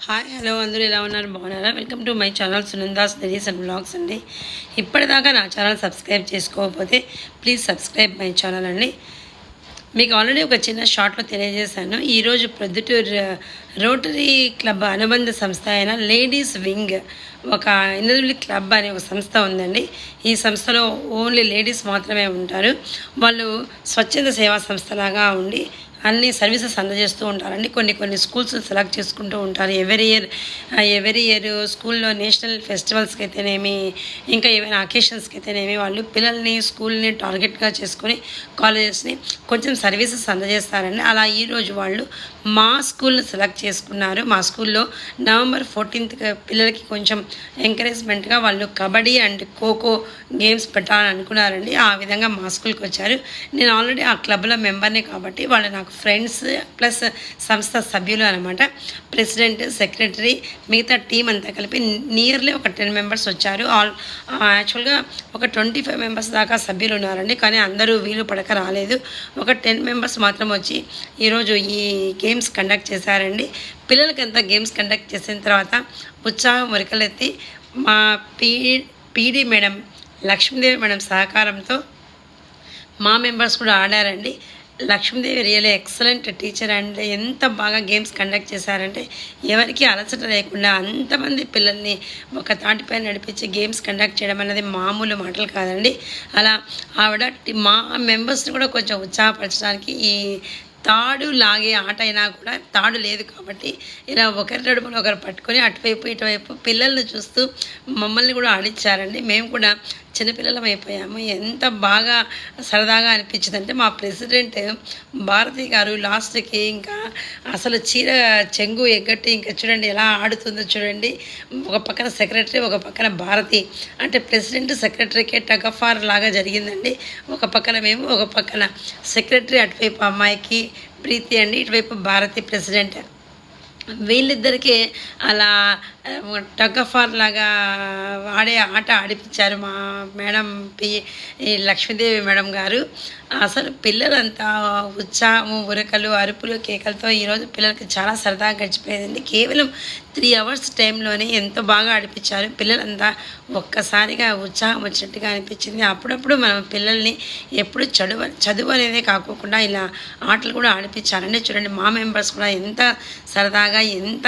Hi hello అందరూ ఎలా ఉన్నారు బాగున్నారా? Welcome to my channel Sunanda's studies and blogs అండి. ఇప్పటిదాకా నా ఛానల్ సబ్స్క్రైబ్ చేసుకోకపోతే ప్లీజ్ సబ్స్క్రైబ్ మై ఛానల్ అండి. మీకు ఆల్రెడీ ఒక చిన్న షార్ట్లో తెలియజేశాను. ఈరోజు ప్రొద్దుటూరు రోటరీ క్లబ్ అనుబంధ సంస్థ అయిన లేడీస్ వింగ్ ఒక ఇంద్రవెల్లి క్లబ్ అనే ఒక సంస్థ ఉందండి. ఈ సంస్థలో ఓన్లీ లేడీస్ మాత్రమే ఉంటారు. వాళ్ళు స్వచ్ఛంద సేవా సంస్థలాగా ఉండి అన్ని సర్వీసెస్ అందజేస్తూ ఉంటారండి. కొన్ని స్కూల్స్ సెలెక్ట్ చేసుకుంటూ ఉంటారు. ఎవరీ ఇయర్ స్కూల్లో నేషనల్ ఫెస్టివల్స్కి అయితేనేమి, ఇంకా ఏమైనా అకేషన్స్కి అయితేనేమి వాళ్ళు పిల్లల్ని స్కూల్ని టార్గెట్గా చేసుకొని కాలేజెస్ని కొంచెం సర్వీసెస్ అందజేస్తారండి. అలా ఈరోజు వాళ్ళు మా స్కూల్ని సెలెక్ట్ చేసుకున్నారు. మా స్కూల్లో నవంబర్ 14th పిల్లలకి కొంచెం ఎంకరేజ్మెంట్గా వాళ్ళు కబడ్డీ అండ్ ఖోఖో గేమ్స్ పెట్టాలని అనుకున్నారండి. ఆ విధంగా మా స్కూల్కి వచ్చారు. నేను ఆల్రెడీ ఆ క్లబ్లో మెంబర్ని కాబట్టి వాళ్ళు నాకు ఫ్రెండ్స్ ప్లస్ సంస్థ సభ్యులు అనమాట. ప్రెసిడెంట్, సెక్రటరీ, మిగతా టీం అంతా కలిపి నియర్లీ ఒక 10 మెంబర్స్ వచ్చారు. యాక్చువల్గా ఒక 25 మెంబర్స్ దాకా సభ్యులు ఉన్నారండి. కానీ అందరూ వీలు పడక రాలేదు. ఒక 10 మెంబర్స్ మాత్రం వచ్చి ఈరోజు ఈ గేమ్స్ కండక్ట్ చేశారండి. పిల్లలకంతా గేమ్స్ కండక్ట్ చేసిన తర్వాత ఉత్సాహం ఉరకలెత్తి మా పీడీ మేడం లక్ష్మీదేవి మేడం సహకారంతో మా మెంబర్స్ కూడా ఆడారండి. Lakshmidevi really excellent teacher and ఎంత బాగా గేమ్స్ కండక్ట్ చేశారంటే ఎవరికి అలసట లేకుండా అంతమంది పిల్లల్ని ఒక తాటిపై నడిపించి గేమ్స్ కండక్ట్ చేయడం అనేది మామూలు మాటలు కాదండి. అలా ఆవిడ మా మెంబర్స్ని కూడా కొంచెం ఉత్సాహపరచడానికి ఈ తాడు లాగే ఆట అయినా కూడా తాడు లేదు కాబట్టి ఇలా ఒకరి నడుములు ఒకరు పట్టుకొని అటువైపు ఇటువైపు పిల్లల్ని చూస్తూ మమ్మల్ని కూడా ఆడించారండి. మేము కూడా చిన్నపిల్లలం అయిపోయాము. ఎంత బాగా సరదాగా అనిపించిందంటే మా ప్రెసిడెంట్ భారతి గారు లాస్ట్కి ఇంకా అసలు చీర చెంగు ఎగ్గట్టి ఇంకా చూడండి ఎలా ఆడుతుందో చూడండి. ఒక పక్కన సెక్రటరీ, ఒక పక్కన భారతి, అంటే ప్రెసిడెంట్ సెక్రటరీకే టగ్ ఆఫ్ వార్ లాగా జరిగిందండి. ఒక పక్కన మేము, ఒక పక్కన సెక్రటరీ, అటువైపు అమ్మాయికి ప్రీతి అండి, ఇటువైపు భారతి ప్రెసిడెంట్. వీళ్ళిద్దరికీ అలా టగ్ ఆఫ్ వార్ లాగా ఆడే ఆట ఆడిపించారు మా మేడం లక్ష్మీదేవి మేడం గారు. అసలు పిల్లలంతా ఉత్సాహము, ఉరకలు, అరుపులు, కేకలతో ఈరోజు పిల్లలకి చాలా సరదాగా గడిచిపోయిందండి. కేవలం 3 hours టైంలోనే ఎంతో బాగా ఆడిపించారు. పిల్లలంతా ఒక్కసారిగా ఉత్సాహం వచ్చినట్టుగా అనిపించింది. అప్పుడప్పుడు మనం పిల్లల్ని ఎప్పుడు చదువు అనేదే కాకోకుండా ఇలా ఆటలు కూడా ఆడిపించారండి. చూడండి మా మెంబర్స్ కూడా ఎంత సరదాగా ఎంత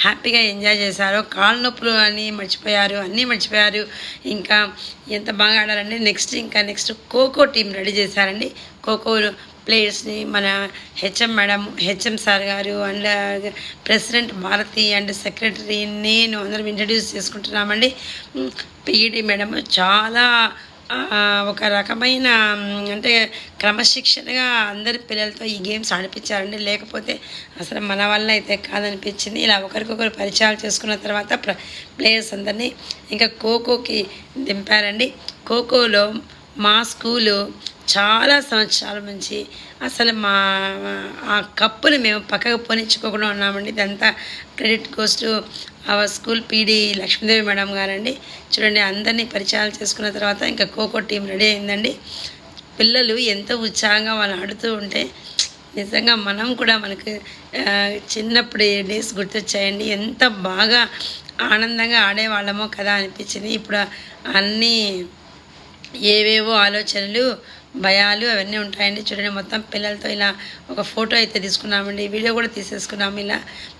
హ్యాపీగా ఎంజాయ్ చేశారో. కాళ్ళ నొప్పులు అని మర్చిపోయారు, అన్నీ మర్చిపోయారు. ఇంకా ఎంత బాగా ఆడారండి. నెక్స్ట్ ఖోఖో టీం రెడీ చేశారండి. ఖోఖో ప్లేయర్స్ని మన హెచ్ఎం సార్ గారు and president Bharati and secretary నేను అందరం ఇంట్రడ్యూస్ చేసుకుంటున్నామండి. పీఈడి మేడం చాలా ఒక రకమైన అంటే క్రమశిక్షణగా అందరి పిల్లలతో ఈ గేమ్స్ ఆడిపించారండి. లేకపోతే అసలు మన వల్ల అయితే కాదనిపించింది. ఇలా ఒకరికొకరు పరిచయాలు చేసుకున్న తర్వాత ప్లేయర్స్ అందరినీ ఇంకా ఖోఖోకి దింపారండి. ఖోఖోలో మా స్కూలు చాలా సంవత్సరాల నుంచి అసలు ఆ కప్పుని మేము పక్కకు పోనిచ్చుకోకుండా ఉన్నామండి. ఇదంతా credit goes to our school PD Lakshmidevi madam గారండి. చూడండి అందరినీ పరిచయాలు చేసుకున్న తర్వాత ఇంకా ఖోఖో టీం రెడీ అయిందండి. పిల్లలు ఎంతో ఉత్సాహంగా వాళ్ళు ఆడుతూ ఉంటే నిజంగా మనం కూడా మనకు చిన్నప్పుడు డేస్ గుర్తొచ్చాయండి. ఎంత బాగా ఆనందంగా ఆడేవాళ్ళమో కదా అనిపించింది. ఇప్పుడు అన్నీ ఏవేవో ఆలోచనలు, భయాలు అవన్నీ ఉంటాయండి. చూడండి మొత్తం పిల్లలతో ఇలా ఒక ఫోటో అయితే తీసుకున్నామండి, వీడియో కూడా తీసేసుకున్నాము. ఇలా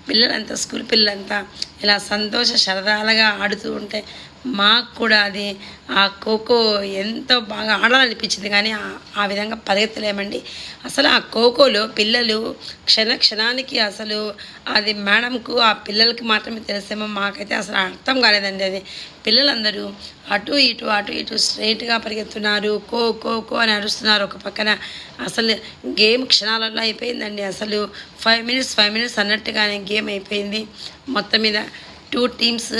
పిల్లలంతా స్కూల్ పిల్లలంతా ఇలా సంతోష సరదాలుగా ఆడుతూ ఉంటే మాకు కూడా అది ఆ ఖోఖో ఎంతో బాగా ఆడాలనిపించింది. కానీ ఆ విధంగా పరిగెత్తలేమండి. అసలు ఆ ఖోఖోలో పిల్లలు క్షణానికి అసలు అది మేడంకు ఆ పిల్లలకి మాత్రమే తెలిసేమో, మాకైతే అసలు అర్థం కాలేదండి. అది పిల్లలందరూ అటు ఇటు స్ట్రైట్గా పరిగెత్తున్నారు, ఖో అని అరుస్తున్నారు. ఒక పక్కన అసలు గేమ్ క్షణాలలో అయిపోయిందండి. అసలు 5 minutes అన్నట్టుగానే గేమ్ అయిపోయింది. మొత్తం మీద 2 టీమ్స్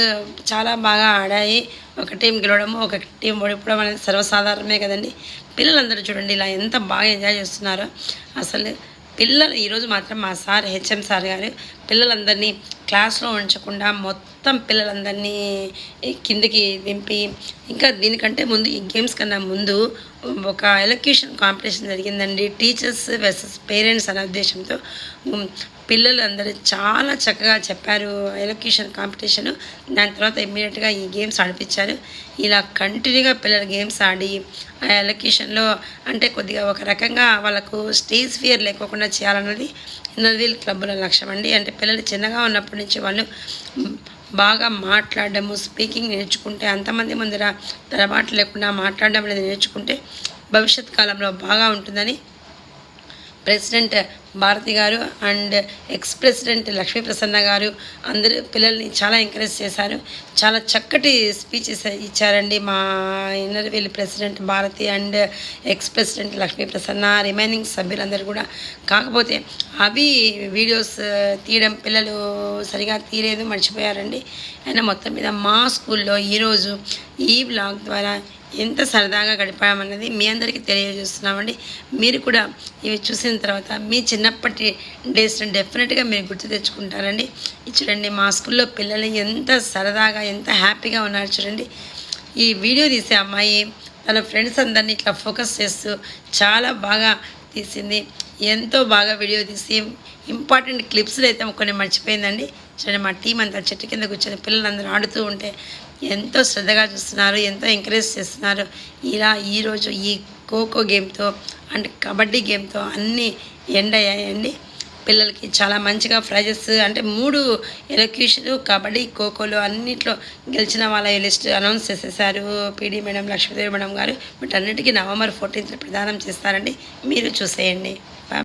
చాలా బాగా ఆడాయి. ఒక టీం గెలవడము, ఒక టీం ఓడిపోవడం అనేది సర్వసాధారణమే కదండి. పిల్లలందరూ చూడండి ఇలా ఎంత బాగా ఎంజాయ్ చేస్తున్నారో. అసలు పిల్లలు ఈరోజు మాత్రం మా సార్ హెచ్ఎం సార్ గారు పిల్లలందరినీ క్లాస్లో ఉంచకుండా మొత్తం పిల్లలందరినీ కిందకి దింపి, ఇంకా దీనికంటే ముందు ఈ గేమ్స్ కన్నా ముందు ఒక ఎలక్యూషన్ కాంపిటీషన్ జరిగిందండి. టీచర్స్ వర్సెస్ పేరెంట్స్ అనే ఉద్దేశంతో పిల్లలు అందరూ చాలా చక్కగా చెప్పారు ఎలక్యూషన్ కాంపిటీషను. దాని తర్వాత ఇమ్మీడియట్గా ఈ గేమ్స్ ఆడిపించారు. ఇలా కంటిన్యూగా పిల్లలు గేమ్స్ ఆడి ఆ ఎలక్యూషన్లో అంటే కొద్దిగా ఒక రకంగా వాళ్ళకు స్టేజ్ ఫియర్ లేకోకుండా చేయాలన్నది ఇన్నర్వీల్ క్లబ్ల లక్ష్యం అండి. అంటే పిల్లలు చిన్నగా ఉన్నప్పటి నుంచి వాళ్ళు బాగా మాట్లాడడము, స్పీకింగ్ నేర్చుకుంటే, అంతమంది ముందర తరబాటు లేకుండా మాట్లాడడం అనేది నేర్చుకుంటే భవిష్యత్ కాలంలో బాగా ఉంటుందని ప్రెసిడెంట్ భారతి గారు and ex president Lakshmi Prasanna గారు అందరూ పిల్లల్ని చాలా ఎంకరేజ్ చేశారు. చాలా చక్కటి స్పీచ్ ఇచ్చారండి మా Inner Wheel president Bharati and ex president Lakshmi Prasanna, remaining సభ్యులందరూ కూడా. కాకపోతే అవి వీడియోస్ తీయడం పిల్లలు సరిగా తీయలేదు, మర్చిపోయారండి. అయినా మొత్తం మీద మా స్కూల్లో ఈరోజు ఈ వ్లాగ్ ద్వారా ఎంత సరదాగా గడిపామన్నది మీ అందరికీ తెలియజేస్తున్నామండి. మీరు కూడా ఇవి చూసిన తర్వాత మీ చిన్నప్పటి డేస్ని డెఫినెట్గా మీరు గుర్తు తెచ్చుకుంటారండి. చూడండి మా స్కూల్లో పిల్లలు ఎంత సరదాగా ఎంత హ్యాపీగా ఉన్నారు చూడండి. ఈ వీడియో తీసే అమ్మాయి తన ఫ్రెండ్స్ అందరినీ ఇట్లా ఫోకస్ చేస్తూ చాలా బాగా తీసింది. ఎంతో బాగా వీడియో తీసి ఇంపార్టెంట్ క్లిప్స్లు అయితే కొన్ని మర్చిపోయిందండి. చూడండి మా టీం అంతా చెట్టు కింద కూర్చొని పిల్లలందరూ ఆడుతూ ఉంటే ఎంతో శ్రద్ధగా చూస్తున్నారు, ఎంతో ఎంకరేజ్ చేస్తున్నారు. ఇలా ఈరోజు ఈ ఖోఖో గేమ్తో అంటే కబడ్డీ గేమ్తో అన్నీ ఎండ్ అయ్యాయండి. పిల్లలకి చాలా మంచిగా ప్రైజెస్ అంటే 3 ఎలక్యూషన్, కబడ్డీ, ఖోఖోలో అన్నిట్లో గెలిచిన వాళ్ళ లిస్ట్ అనౌన్స్ చేసేసారు పీడీ మేడం, లక్ష్మీదేవి మేడం గారు. వీటన్నిటికీ November 14th ప్రదానం చేస్తారండి. మీరు చూసేయండి.